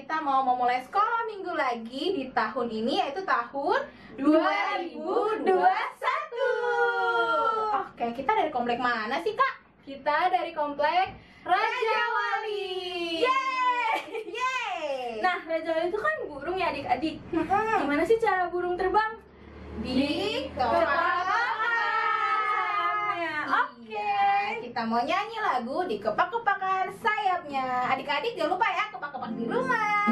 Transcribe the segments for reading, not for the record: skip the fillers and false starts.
kita mau memulai sekolah minggu lagi di tahun ini, yaitu tahun 2021. Oke, kita dari komplek mana sih, Kak? Kita dari komplek Raja Wali. Yeay! Nah, Raja Wali itu kan burung ya adik-adik. Gimana sih cara burung terbang? Di kepak-kepakan. Oke. Kita mau nyanyi lagu di kepak-kepakan sayapnya. Adik-adik jangan lupa ya kepak-kepak di rumah.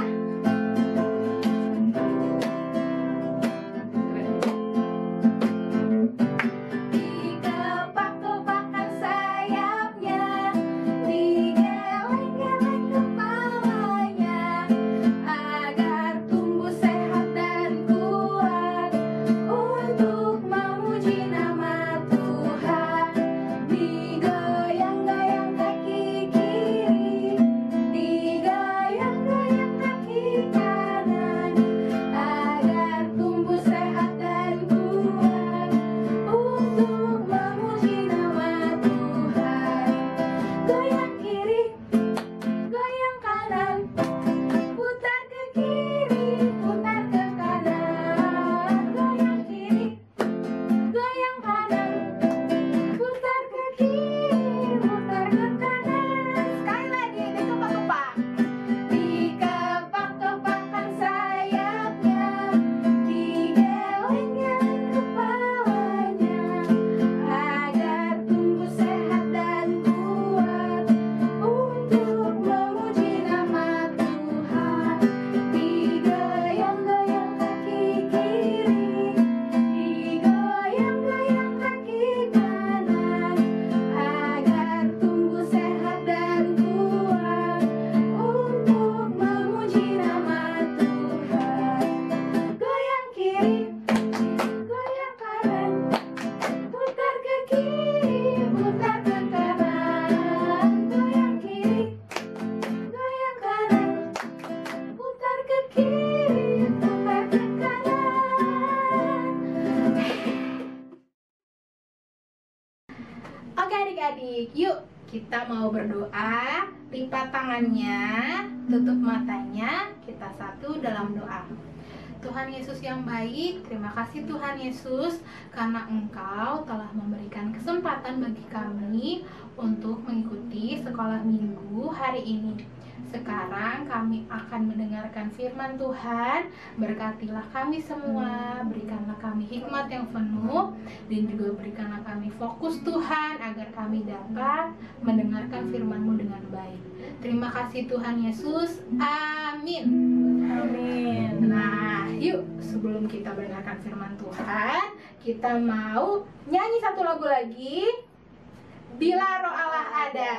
Oke adik-adik, yuk kita mau berdoa. Lipat tangannya, tutup matanya, kita satu dalam doa. Tuhan Yesus yang baik, terima kasih Tuhan Yesus karena Engkau telah memberikan kesempatan bagi kami untuk mengikuti sekolah minggu hari ini. Sekarang kami akan mendengarkan firman Tuhan. Berkatilah kami semua, berikanlah kami hikmat yang penuh, dan juga berikanlah kami fokus Tuhan agar kami dapat mendengarkan firman-Mu dengan baik. Terima kasih Tuhan Yesus, amin. Amin. Nah, yuk sebelum kita mendengarkan firman Tuhan, kita mau nyanyi satu lagu lagi, Bila Roh Allah Ada.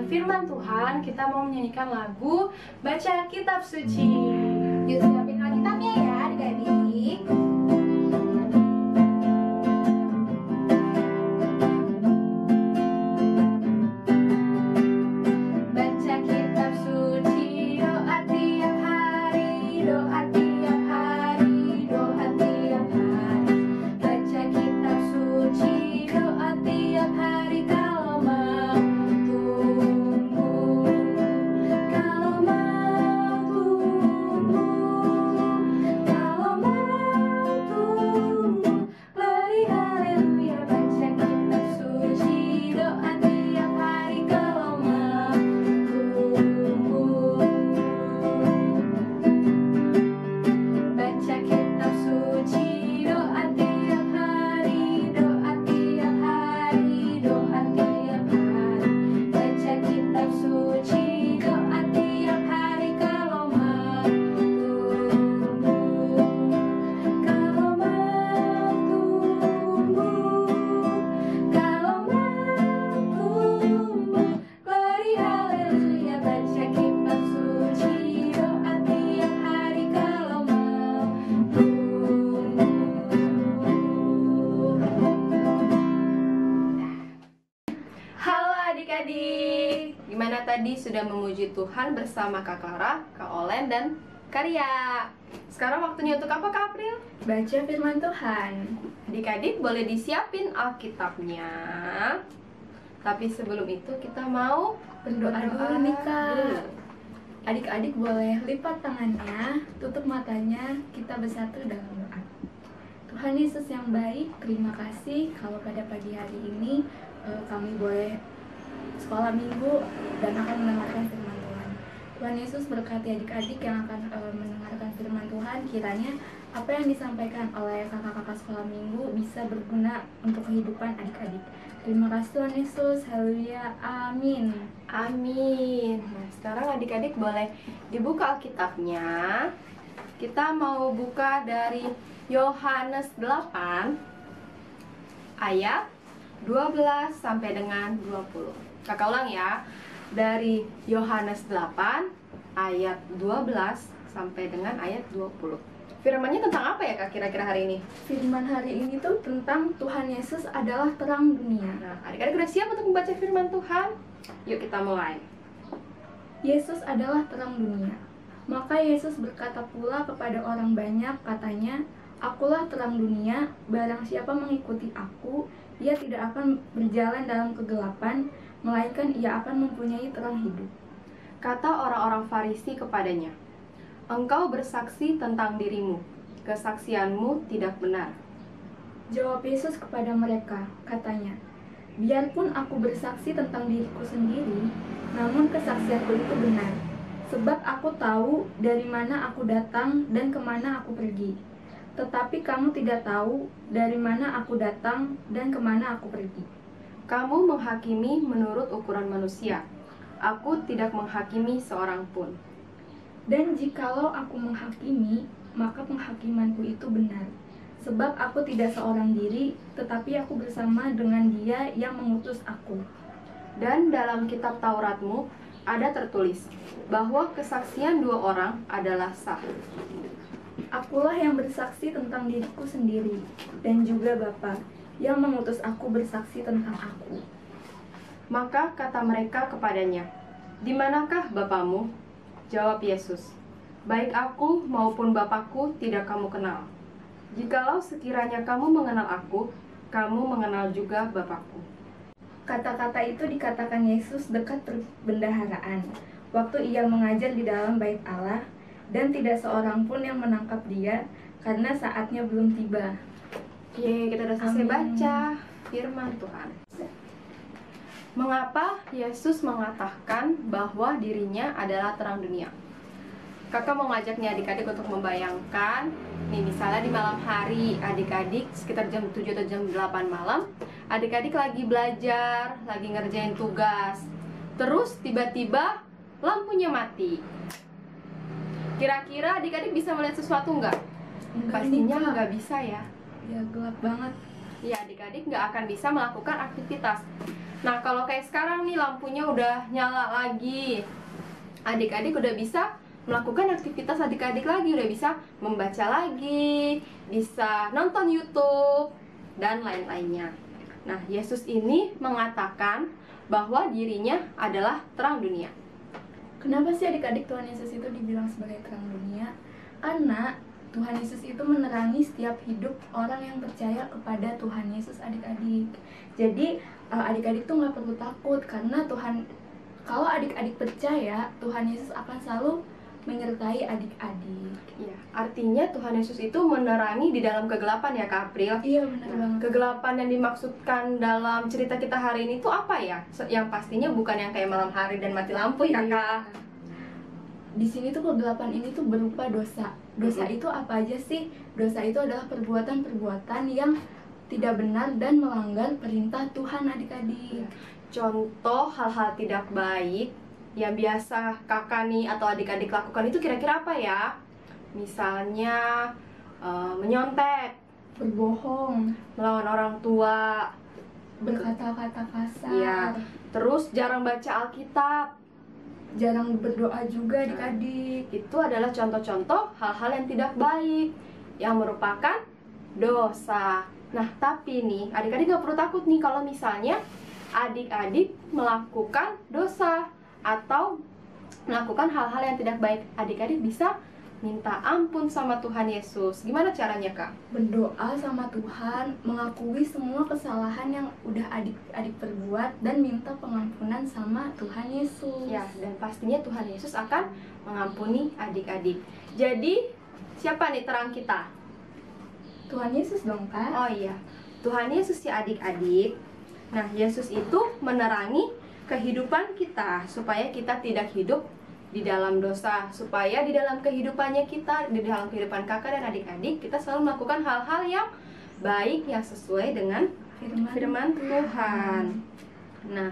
Firman Tuhan, kita mau menyanyikan lagu Baca Kitab Suci. Yuk siapin Alkitabnya ya adik-adik. adik-adik. Gimana tadi sudah memuji Tuhan bersama Kak Clara, Kak Olen, dan Karya. Sekarang waktunya untuk apa Kak April? Baca firman Tuhan. Adik-adik boleh disiapin Alkitabnya. Tapi sebelum itu kita mau Berdoa dulu nih Kak. dulu. Adik-adik boleh lipat tangannya, tutup matanya, kita bersatu dalam doa. Tuhan Yesus yang baik, terima kasih kalau pada pagi hari ini kami boleh sekolah minggu dan akan mendengarkan firman Tuhan. Tuhan Yesus berkati adik-adik yang akan mendengarkan firman Tuhan. Kiranya apa yang disampaikan oleh kakak-kakak sekolah minggu bisa berguna untuk kehidupan adik-adik. Terima kasih Tuhan Yesus. Haleluya. Amin. Amin. Nah, sekarang adik-adik boleh dibuka Alkitabnya. Kita mau buka dari Yohanes 8 ayat 12 sampai dengan 20. Kakak ulang ya. Dari Yohanes 8 ayat 12 sampai dengan ayat 20. Firmannya tentang apa ya Kak kira-kira hari ini? Firman hari ini tuh tentang Tuhan Yesus adalah terang dunia. Nah, adik-adik udah siap untuk membaca firman Tuhan? Yuk kita mulai. Yesus adalah terang dunia. Maka Yesus berkata pula kepada orang banyak, katanya, "Akulah terang dunia, barang siapa mengikuti aku, ia tidak akan berjalan dalam kegelapan, melainkan ia akan mempunyai terang hidup." Kata orang-orang Farisi kepadanya, "Engkau bersaksi tentang dirimu, kesaksianmu tidak benar." Jawab Yesus kepada mereka, katanya, "Biarpun aku bersaksi tentang diriku sendiri, namun kesaksianku itu benar. Sebab aku tahu dari mana aku datang dan kemana aku pergi. Tetapi kamu tidak tahu dari mana aku datang dan kemana aku pergi." Kamu menghakimi menurut ukuran manusia. Aku tidak menghakimi seorang pun. Dan jikalau aku menghakimi, maka penghakimanku itu benar. Sebab aku tidak seorang diri, tetapi aku bersama dengan Dia yang mengutus aku. Dan dalam kitab Tauratmu ada tertulis bahwa kesaksian dua orang adalah sah. Akulah yang bersaksi tentang diriku sendiri, dan juga Bapa yang mengutus aku bersaksi tentang aku. Maka kata mereka kepadanya, "Di manakah Bapamu?" Jawab Yesus, "Baik aku maupun Bapakku tidak kamu kenal. Jikalau sekiranya kamu mengenal aku, kamu mengenal juga Bapakku." Kata-kata itu dikatakan Yesus dekat perbendaharaan, waktu ia mengajar di dalam bait Allah, dan tidak seorang pun yang menangkap dia, karena saatnya belum tiba. Oke, kita udah selesai Amin. baca firman Tuhan. Mengapa Yesus mengatakan bahwa dirinya adalah terang dunia? Kakak mau ngajak nih adik-adik untuk membayangkan, nih misalnya di malam hari, adik-adik sekitar jam 7 atau jam 8 malam, adik-adik lagi belajar, lagi ngerjain tugas. Terus tiba-tiba lampunya mati. Kira-kira adik-adik bisa melihat sesuatu nggak? Pastinya nih, Kak. nggak bisa ya. Ya gelap banget. Ya, adik-adik nggak akan bisa melakukan aktivitas. Nah, kalau kayak sekarang nih lampunya udah nyala lagi, adik-adik udah bisa melakukan aktivitas adik-adik lagi, udah bisa membaca lagi, bisa nonton YouTube, dan lain-lainnya. Nah, Yesus ini mengatakan bahwa dirinya adalah terang dunia. Kenapa sih adik-adik Tuhan Yesus itu dibilang sebagai terang dunia? Karena Tuhan Yesus itu menerangi setiap hidup orang yang percaya kepada Tuhan Yesus, adik-adik. Jadi adik-adik tuh nggak perlu takut, karena kalau adik-adik percaya, Tuhan Yesus akan selalu menyertai adik-adik. Ya, artinya Tuhan Yesus itu menerangi di dalam kegelapan ya Kak April. Iya, benar Nah, banget. kegelapan yang dimaksudkan dalam cerita kita hari ini tuh apa ya? Yang pastinya bukan yang kayak malam hari dan mati lampu ya Kak. Di sini tuh kegelapan ini tuh berupa dosa. Dosa itu apa aja sih? Dosa itu adalah perbuatan-perbuatan yang tidak benar dan melanggar perintah Tuhan, adik-adik. Contoh hal-hal tidak baik yang biasa kakak nih atau adik-adik lakukan itu kira-kira apa ya? Misalnya menyontek, Berbohong, melawan orang tua, berkata-kata kasar, ya, terus jarang baca Alkitab. jarang berdoa juga adik-adik. Itu adalah contoh-contoh hal-hal yang tidak baik yang merupakan dosa. Nah, tapi nih adik-adik gak perlu takut nih kalau misalnya adik-adik melakukan dosa atau melakukan hal-hal yang tidak baik, adik-adik bisa minta ampun sama Tuhan Yesus. Gimana caranya, Kak? Berdoa sama Tuhan, mengakui semua kesalahan yang udah adik-adik perbuat dan minta pengampunan sama Tuhan Yesus. Ya, dan pastinya Tuhan Yesus akan mengampuni adik-adik. Jadi, siapa nih terang kita? Tuhan Yesus dong, Kak. Oh iya, Tuhan Yesus ya adik-adik. Nah, Yesus itu menerangi kehidupan kita supaya kita tidak hidup di dalam dosa, supaya di dalam kehidupannya kita, di dalam kehidupan kakak dan adik-adik, kita selalu melakukan hal-hal yang baik, yang sesuai dengan firman Tuhan. Nah,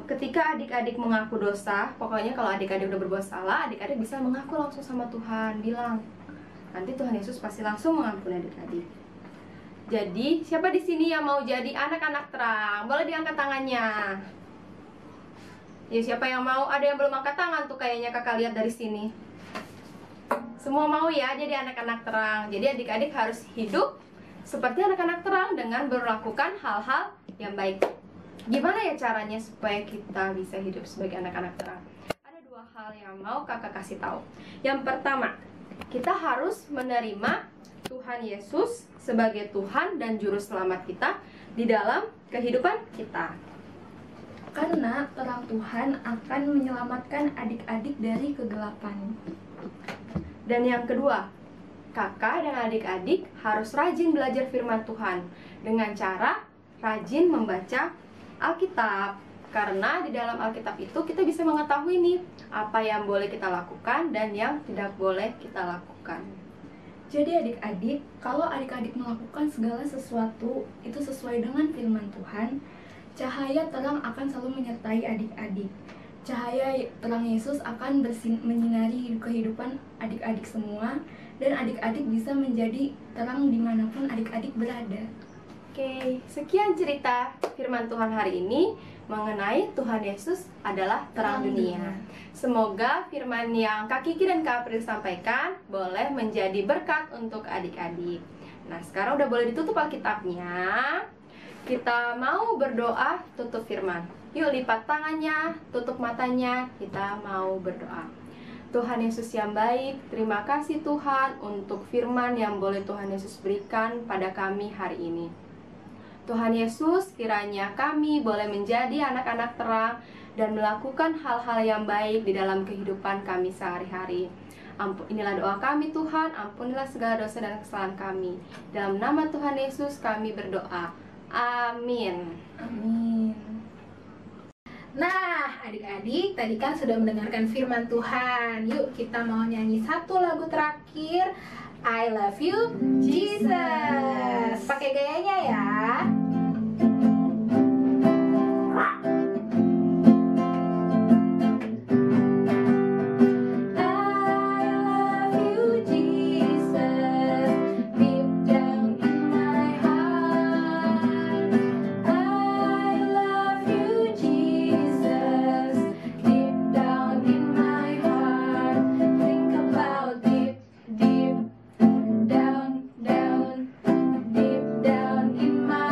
ketika adik-adik mengaku dosa, pokoknya kalau adik-adik udah berbuat salah, adik-adik bisa mengaku langsung sama Tuhan, bilang. Nanti Tuhan Yesus pasti langsung mengampuni adik-adik. Jadi, siapa di sini yang mau jadi anak-anak terang? Boleh diangkat tangannya. Ya, siapa yang mau? Ada yang belum angkat tangan tuh kayaknya kakak lihat dari sini. Semua mau ya jadi anak-anak terang. Jadi adik-adik harus hidup seperti anak-anak terang dengan melakukan hal-hal yang baik. Gimana ya caranya supaya kita bisa hidup sebagai anak-anak terang? Ada dua hal yang mau kakak kasih tahu. Yang pertama, kita harus menerima Tuhan Yesus sebagai Tuhan dan Juru Selamat kita di dalam kehidupan kita. Karena terang Tuhan akan menyelamatkan adik-adik dari kegelapan. Dan yang kedua, kakak dan adik-adik harus rajin belajar firman Tuhan dengan cara rajin membaca Alkitab. Karena di dalam Alkitab itu kita bisa mengetahui nih apa yang boleh kita lakukan dan yang tidak boleh kita lakukan. Jadi adik-adik, kalau adik-adik melakukan segala sesuatu itu sesuai dengan firman Tuhan, cahaya terang akan selalu menyertai adik-adik. Cahaya terang Yesus akan menyinari kehidupan adik-adik semua, dan adik-adik bisa menjadi terang dimanapun adik-adik berada. Oke, sekian cerita firman Tuhan hari ini mengenai Tuhan Yesus adalah terang dunia. Semoga firman yang Kak Kiki dan Kak April sampaikan boleh menjadi berkat untuk adik-adik. Nah, sekarang udah boleh ditutup Alkitabnya. Kita mau berdoa, tutup firman. Yuk lipat tangannya, tutup matanya, kita mau berdoa. Tuhan Yesus yang baik, terima kasih Tuhan untuk firman yang boleh Tuhan Yesus berikan pada kami hari ini. Tuhan Yesus, kiranya kami boleh menjadi anak-anak terang dan melakukan hal-hal yang baik di dalam kehidupan kami sehari-hari. Inilah doa kami Tuhan, ampunilah segala dosa dan kesalahan kami. Dalam nama Tuhan Yesus kami berdoa. Amin. Amin. Nah, adik-adik, tadi kan sudah mendengarkan firman Tuhan. Yuk, kita mau nyanyi satu lagu terakhir, I Love You, Jesus. Pakai gayanya ya. Down in my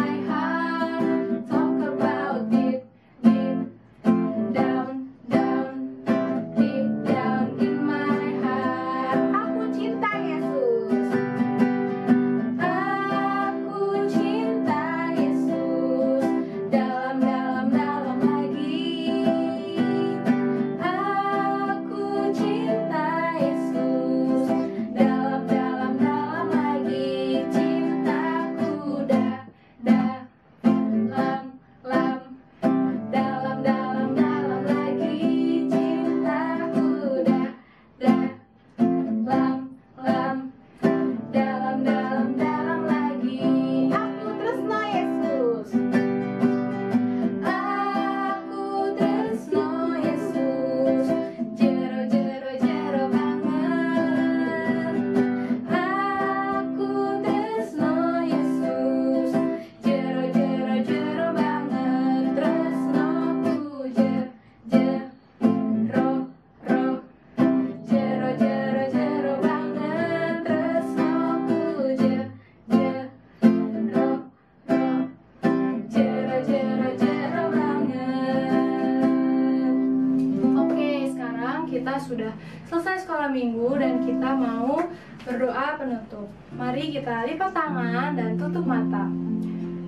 sudah selesai sekolah minggu dan kita mau berdoa penutup. Mari kita lipat tangan dan tutup mata.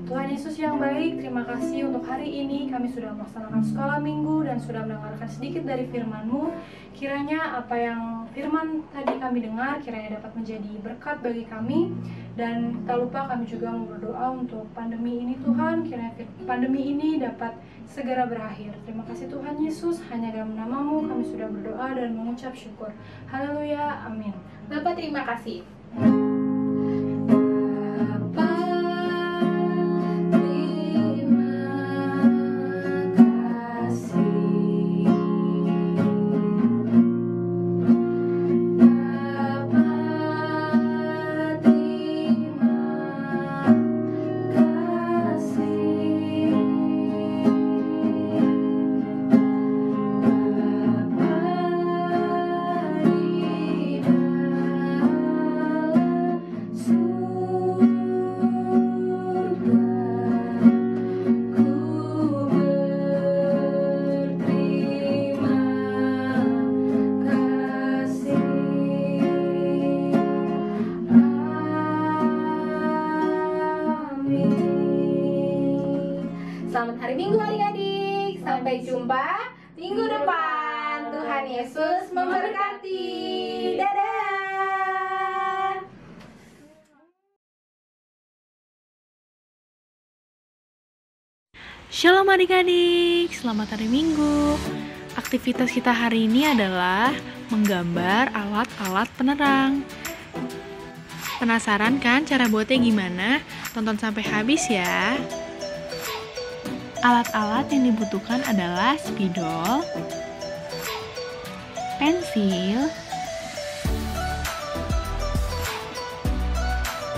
Tuhan Yesus yang baik, terima kasih untuk hari ini kami sudah melaksanakan sekolah minggu dan sudah mendengarkan sedikit dari firman-Mu. Kiranya apa yang firman tadi kami dengar kiranya dapat menjadi berkat bagi kami. Dan tak lupa kami juga mau berdoa untuk pandemi ini Tuhan, kiranya pandemi ini dapat segera berakhir. Terima kasih Tuhan Yesus, hanya dalam nama-Mu kami sudah berdoa dan mengucap syukur. Haleluya, amin. Bapak terima kasih. Selamat hari Minggu adik-adik. Sampai jumpa minggu depan. Tuhan Yesus memberkati. Dadah. Shalom adik-adik, selamat hari Minggu. Aktivitas kita hari ini adalah menggambar alat-alat penerang. Penasaran kan cara buatnya gimana? Tonton sampai habis ya. Alat-alat yang dibutuhkan adalah spidol, pensil,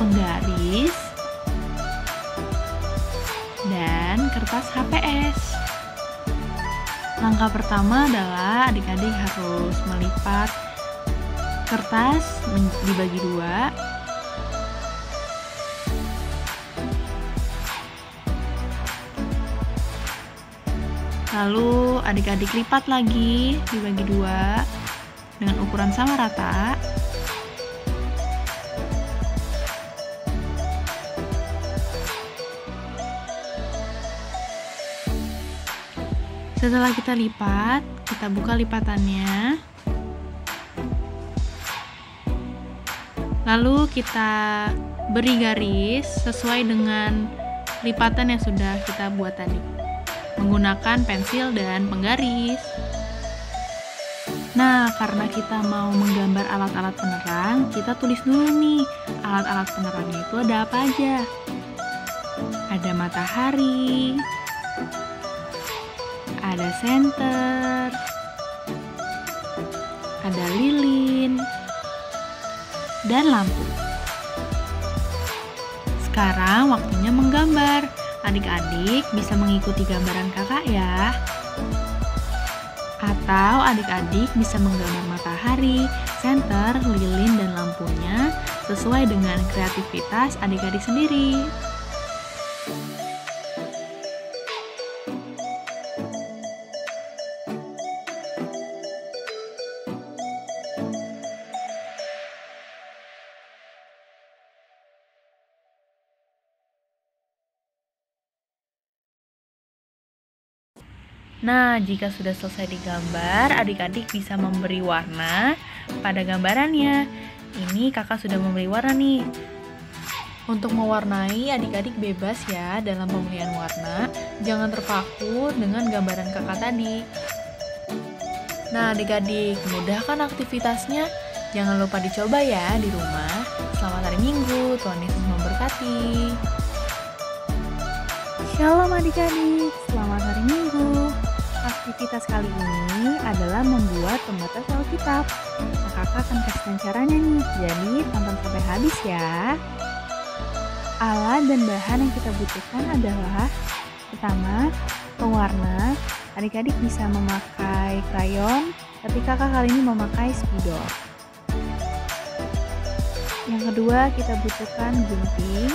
penggaris, dan kertas HPS. Langkah pertama adalah adik-adik harus melipat kertas dibagi dua. Lalu adik-adik lipat lagi dibagi dua dengan ukuran sama rata. Setelah kita lipat, kita buka lipatannya. Lalu kita beri garis sesuai dengan lipatan yang sudah kita buat tadi, menggunakan pensil dan penggaris. Nah, karena kita mau menggambar alat-alat penerang, kita tulis dulu nih, alat-alat penerangnya itu ada apa aja. Ada matahari, ada senter, ada lilin, dan lampu. Sekarang waktunya menggambar. Adik-adik bisa mengikuti gambaran kakak ya. Atau adik-adik bisa menggambar matahari, senter, lilin, dan lampunya sesuai dengan kreativitas adik-adik sendiri. Nah, jika sudah selesai digambar, adik-adik bisa memberi warna pada gambarannya. Ini kakak sudah memberi warna nih. Untuk mewarnai, adik-adik bebas ya dalam pemilihan warna. Jangan terpaku dengan gambaran kakak tadi. Nah, adik-adik, mudahkan aktivitasnya. Jangan lupa dicoba ya di rumah. Selamat hari Minggu, Tuhan Yesus memberkati. Shalom adik-adik, selamat hari Minggu. Aktivitas kali ini adalah membuat pembatas Alkitab. Nah, kakak akan kasihkan caranya nih, jadi tonton sampai habis ya. Alat dan bahan yang kita butuhkan adalah pertama, pewarna. Adik-adik bisa memakai krayon, tapi kakak kali ini memakai spidol. Yang kedua, kita butuhkan gunting,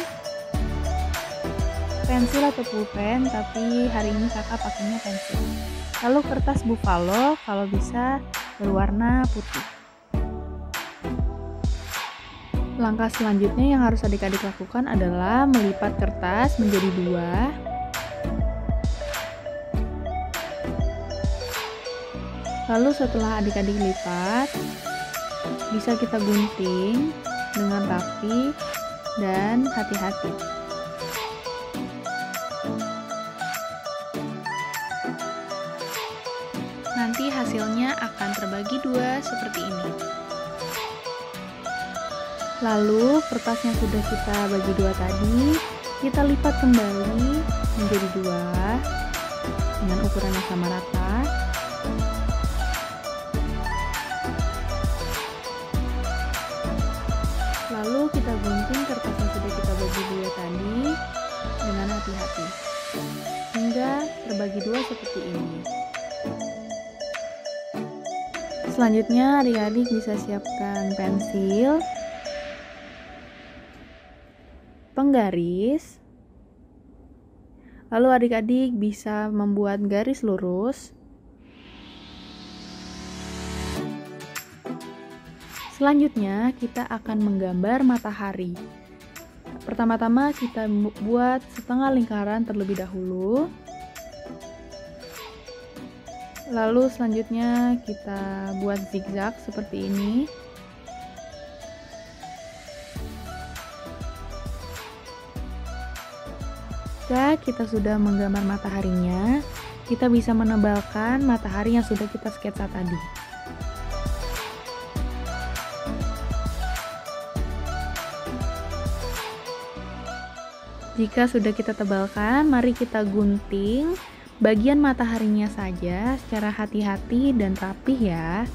pensil atau pulpen, tapi hari ini kakak pakainya pensil. Lalu kertas buffalo, kalau bisa berwarna putih. Langkah selanjutnya yang harus adik-adik lakukan adalah melipat kertas menjadi 2. Lalu setelah adik-adik lipat, bisa kita gunting dengan rapi dan hati-hati. Nanti hasilnya akan terbagi 2 seperti ini. Lalu kertas yang sudah kita bagi 2 tadi, kita lipat kembali menjadi 2 dengan ukuran yang sama rata. Lalu kita gunting kertas yang sudah kita bagi 2 tadi dengan hati-hati hingga terbagi 2 seperti ini. Selanjutnya adik-adik bisa siapkan pensil, penggaris, lalu adik-adik bisa membuat garis lurus. Selanjutnya kita akan menggambar matahari. Pertama-tama kita buat setengah lingkaran terlebih dahulu. Lalu selanjutnya kita buat zigzag seperti ini. Jika kita sudah menggambar mataharinya, kita bisa menebalkan matahari yang sudah kita sketsa tadi. Jika sudah kita tebalkan, mari kita gunting bagian mataharinya saja secara hati-hati dan rapih ya.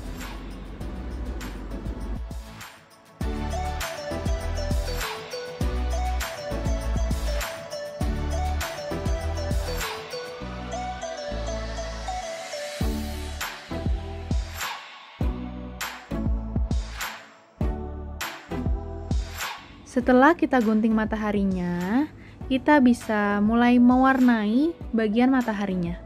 Setelah kita gunting mataharinya, kita bisa mulai mewarnai bagian mataharinya.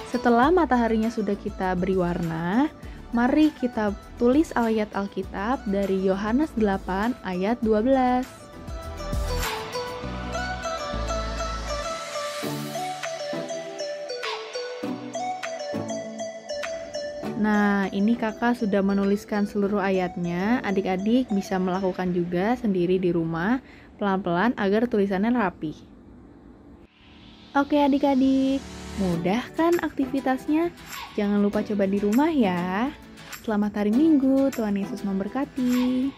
Setelah mataharinya sudah kita beri warna, mari kita tulis ayat Alkitab dari Yohanes 8 ayat 12. Nah, ini kakak sudah menuliskan seluruh ayatnya. Adik-adik bisa melakukan juga sendiri di rumah, pelan-pelan agar tulisannya rapi. Oke adik-adik, mudah kan aktivitasnya? Jangan lupa coba di rumah ya. Selamat hari Minggu, Tuhan Yesus memberkati.